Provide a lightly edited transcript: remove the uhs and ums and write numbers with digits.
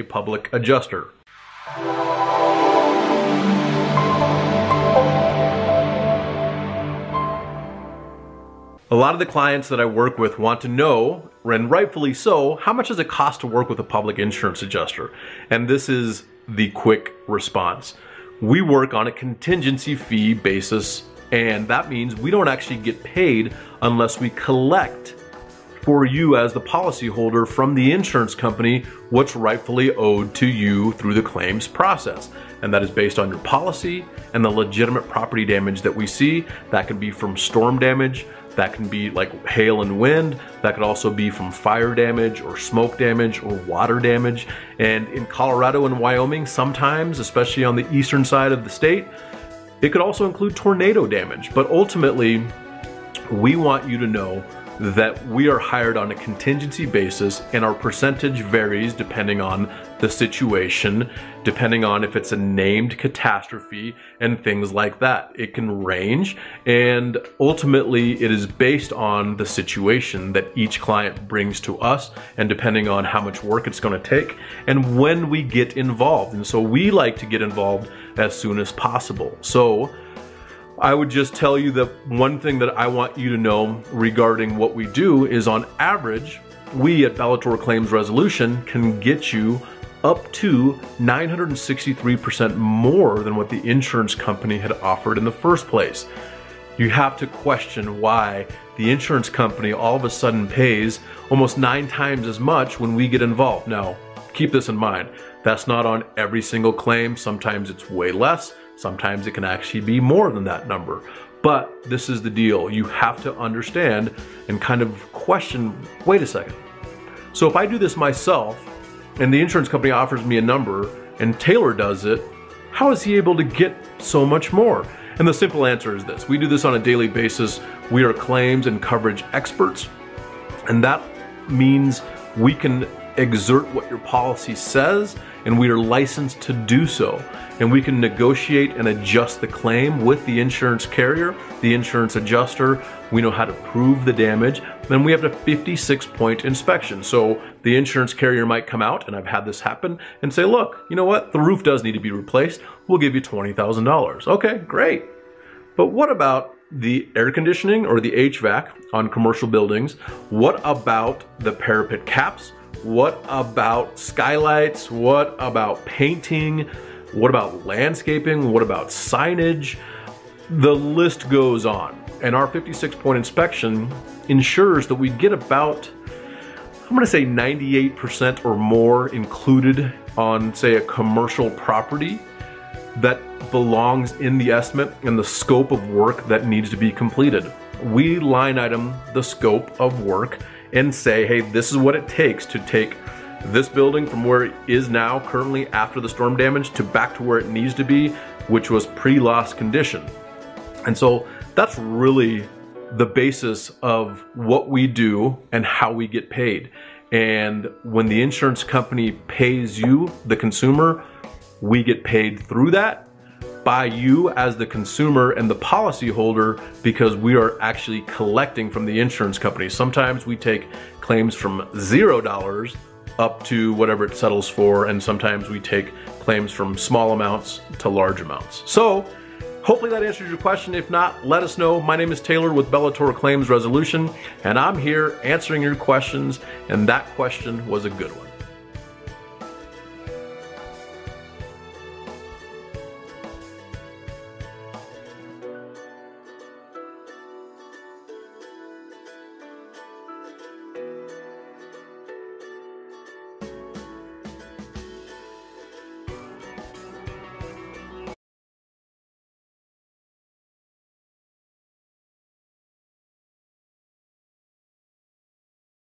public adjuster. A lot of the clients that I work with want to know, and rightfully so, how much does it cost to work with a public insurance adjuster? And this is the quick response. We work on a contingency fee basis, and that means we don't actually get paid unless we collect for you as the policyholder from the insurance company what's rightfully owed to you through the claims process. And that is based on your policy and the legitimate property damage that we see. That can be from storm damage, that can be like hail and wind, that could also be from fire damage or smoke damage or water damage. And in Colorado and Wyoming, sometimes, especially on the eastern side of the state, it could also include tornado damage. But ultimately, we want you to know that we are hired on a contingency basis, and our percentage varies depending on the situation, depending on if it's a named catastrophe and things like that. It can range, and ultimately it is based on the situation that each client brings to us, and depending on how much work it's going to take and when we get involved. And so we like to get involved as soon as possible. So I would just tell you that one thing that I want you to know regarding what we do is, on average, we at Bellator Claims Resolution can get you up to 963% more than what the insurance company had offered in the first place. You have to question why the insurance company all of a sudden pays almost 9 times as much when we get involved. Now, keep this in mind. That's not on every single claim. Sometimes it's way less. Sometimes it can actually be more than that number. But this is the deal. You have to understand and kind of question, wait a second. So if I do this myself and the insurance company offers me a number and Taylor does it, how is he able to get so much more? And the simple answer is this. We do this on a daily basis. We are claims and coverage experts. And that means we can exert what your policy says, and we are licensed to do so. And we can negotiate and adjust the claim with the insurance carrier, the insurance adjuster. We know how to prove the damage. Then we have a 56-point inspection. So the insurance carrier might come out, and I've had this happen, and say, look, you know what? The roof does need to be replaced. We'll give you $20,000. Okay, great. But what about the air conditioning or the HVAC on commercial buildings? What about the parapet caps? What about skylights? What about painting? What about landscaping? What about signage? The list goes on. And our 56-point inspection ensures that we get about, I'm gonna say 98% or more included on, say, a commercial property that belongs in the estimate and the scope of work that needs to be completed. We line item the scope of work and say, hey, this is what it takes to take this building from where it is now currently after the storm damage to back to where it needs to be, which was pre-loss condition. And so that's really the basis of what we do and how we get paid. And when the insurance company pays you, the consumer, we get paid through that by you as the consumer and the policyholder, because we are actually collecting from the insurance company. Sometimes we take claims from $0 up to whatever it settles for, and sometimes we take claims from small amounts to large amounts. So hopefully that answers your question. If not, let us know. My name is Taylor with Bellator Claims Resolution, and I'm here answering your questions, and that question was a good one.